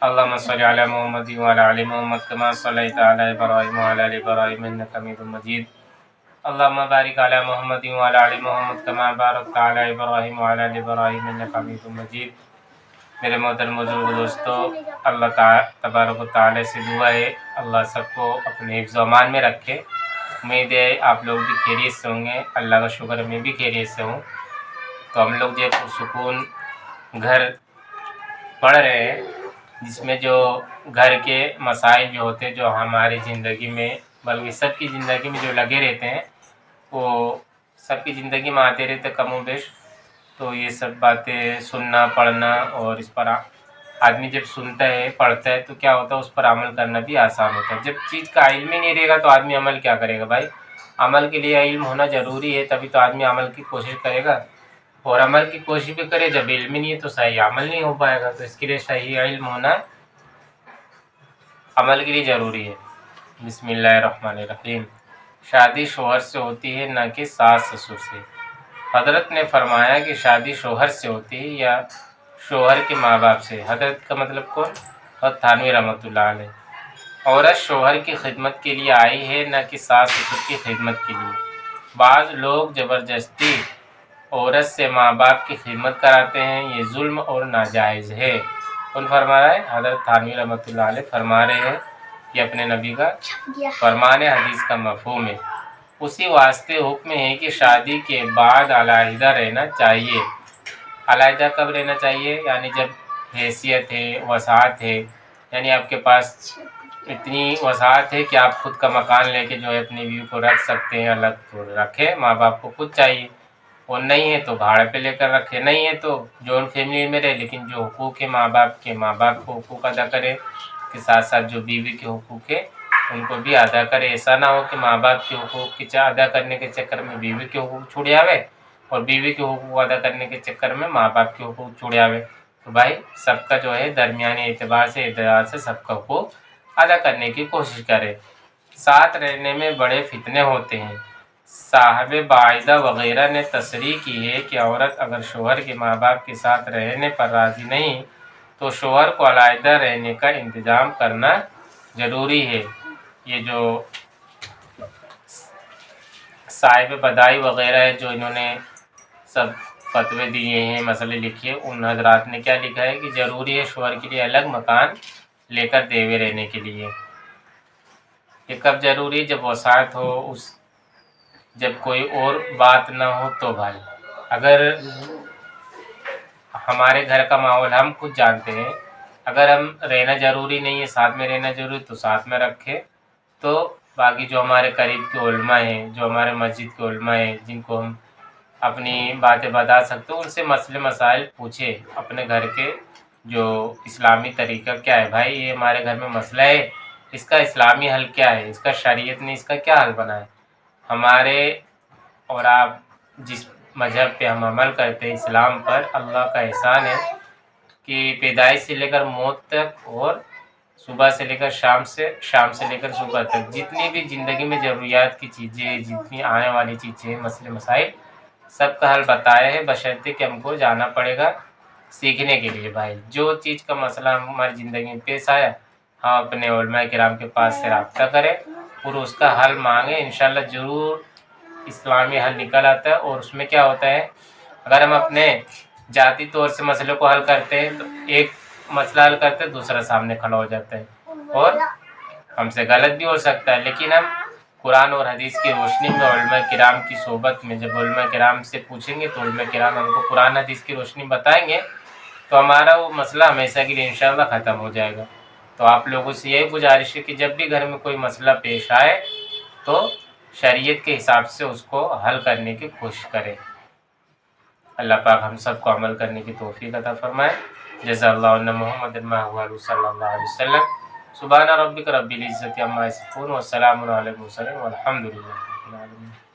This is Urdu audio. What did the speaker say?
اللهم صل على محمد وعلى آل محمد كما صليت على إبراهيم وعلى آل إبراهيم إنك حميد مجيد اللهم بارك على محمد وعلى آل محمد كما باركت على إبراهيم وعلى آل إبراهيم إنك حميد مجيد۔ میرے محترم بزرگ دوستو، اللہ تعالیٰ تبارک و تعالیٰ سے دعا ہے اللہ سب کو اپنے حفظ و امان میں رکھے۔ امید ہے آپ لوگ بھی خیریت سے ہوں گے، اللہ کا شکر ہے میں بھی خیریت سے ہوں۔ تو ہم لوگ جو پرسکون گھر پڑھ رہے ہیں، جس میں جو گھر کے مسائل جو ہوتے ہیں، جو ہماری زندگی میں بلکہ سب کی زندگی میں جو لگے رہتے ہیں، وہ سب کی زندگی میں آتے رہتے کم و بیش۔ تو یہ سب باتیں سننا پڑھنا، اور اس پر آدمی جب سنتا ہے پڑھتا ہے تو کیا ہوتا ہے، اس پر عمل کرنا بھی آسان ہوتا ہے۔ جب چیز کا علم ہی نہیں رہے گا تو آدمی عمل کیا کرے گا بھائی؟ عمل کے لیے علم ہونا ضروری ہے، تبھی تو آدمی عمل کی کوشش کرے گا، اور عمل کی کوشش بھی کرے جب علم ہی نہیں ہے تو صحیح عمل نہیں ہو پائے گا۔ تو اس کے لیے صحیح علم ہونا عمل کے لیے ضروری ہے۔ بسم اللہ الرحمن الرحیم۔ شادی شوہر سے ہوتی ہے نہ کہ ساس سسر سے۔ حضرت نے فرمایا کہ شادی شوہر سے ہوتی ہے یا شوہر کے ماں باپ سے۔ حضرت کا مطلب کون؟ حضرت تھانوی رحمۃ اللہ علیہ۔ عورت شوہر کی خدمت کے لیے آئی ہے نہ کہ ساس سسر کی خدمت کے لیے۔ بعض لوگ زبردستی عورت سے ماں باپ کی خدمت کراتے ہیں، یہ ظلم اور ناجائز ہے۔ کون فرما رہا ہے؟ حضرت تھانوی رحمۃ اللہ علیہ فرما رہے ہیں، یہ اپنے نبی کا فرمان حدیث کا مفہوم ہے۔ اسی واسطے حکم ہے کہ شادی کے بعد علیحدہ رہنا چاہیے۔ علیحدہ کب رہنا چاہیے؟ یعنی جب حیثیت ہے، وسعت ہے، یعنی آپ کے پاس اتنی وسعت ہے کہ آپ خود کا مکان لے کے جو ہے اپنی بیوی کو رکھ سکتے ہیں، الگ تو رکھے، ماں باپ کو خود چاہیے، اور نہیں ہے تو بھاڑے پہ لے کر رکھے، نہیں ہے تو جوائنٹ فیملی میں رہے، لیکن جو حقوق ہے ماں باپ کے، ماں باپ کو حقوق ادا کرے، کے ساتھ ساتھ جو بیوی کے حقوق ہے ان کو بھی ادا کرے۔ ایسا نہ ہو کہ ماں باپ کے حقوق کی ادا کرنے کے چکر میں بیوی کے حقوق چھوڑ جاوے، اور بیوی کے حقوق ادا کرنے کے چکر میں ماں باپ کے حقوق چھوڑ جاوے۔ تو بھائی سب کا جو ہے درمیانی اعتبار سے سب کا حقوق ادا کرنے کی کوشش کرے۔ ساتھ رہنے میں بڑے فتنے ہوتے ہیں۔ صاحب باعثہ وغیرہ نے تصریح کی ہے کہ عورت اگر شوہر کے ماں باپ کے ساتھ رہنے پر راضی نہیں تو شوہر کو علیحدہ رہنے کا انتظام کرنا ضروری ہے۔ یہ جو صاحب بدائی وغیرہ ہے، جو انہوں نے سب فتوے دیے ہیں، مسئلے لکھے، ان حضرات نے کیا لکھا ہے کہ ضروری ہے شوہر کے لیے الگ مکان لے کر دیوے رہنے کے لیے۔ یہ کب ضروری؟ جب وسعت ہو، جب کوئی اور بات نہ ہو تو بھائی۔ اگر ہمارے گھر کا ماحول ہم خود جانتے ہیں، اگر ہم رہنا ضروری نہیں ہے، ساتھ میں رہنا ضروری تو ساتھ میں رکھے، تو باقی جو ہمارے قریب کے علماء ہیں، جو ہمارے مسجد کے علماء ہیں، جن کو ہم اپنی باتیں بتا سکتے ہیں، ان سے مسئلے مسائل پوچھے اپنے گھر کے، جو اسلامی طریقہ کیا ہے بھائی، یہ ہمارے گھر میں مسئلہ ہے، اس کا اسلامی حل کیا ہے، اس کا شریعت نے اس کا کیا حل بنایا ہے۔ ہمارے اور آپ جس مذہب پہ ہم عمل کرتے ہیں، اسلام پر، اللہ کا احسان ہے کہ پیدائش سے لے کر موت تک، اور صبح سے لے کر شام سے لے کر صبح تک، جتنی بھی زندگی میں ضروریات کی چیزیں، جتنی آنے والی چیزیں، مسئلے مسائل، سب کا حل بتایا ہے، بشرطے کہ ہم کو جانا پڑے گا سیکھنے کے لیے۔ بھائی جو چیز کا مسئلہ ہماری زندگی میں پیش آیا، ہم اپنے علماء کرام کے پاس سے رابطہ کریں اور اس کا حل مانگیں، انشاءاللہ ضرور اسلامی حل نکل آتا ہے۔ اور اس میں کیا ہوتا ہے، اگر ہم اپنے ذاتی طور سے مسئلے کو حل کرتے ہیں تو ایک مسئلہ حل کرتے ہیں، دوسرا سامنے کھڑا ہو جاتا ہے، اور ہم سے غلط بھی ہو سکتا ہے، لیکن ہم قرآن اور حدیث کی روشنی میں، علماء کرام کی صحبت میں، جب علماء کرام سے پوچھیں گے تو علماء کرام ہم کو قرآن حدیث کی روشنی بتائیں گے، تو ہمارا وہ مسئلہ ہمیشہ کے لیے انشاءاللہ ختم ہو جائے گا۔ تو آپ لوگوں سے یہی گزارش ہے کہ جب بھی گھر میں کوئی مسئلہ پیش آئے تو شریعت کے حساب سے اس کو حل کرنے کی کوشش کریں۔ اللہ پاک ہم سب کو عمل کرنے کی توفیق عطا فرمائے۔ جزا اللہ عنا محمد ما هو صلی اللہ علیہ وسلم۔ سبحان ربک رب العزت عما یصفون وسلام علی المرسلین والحمد للہ رب العالمین۔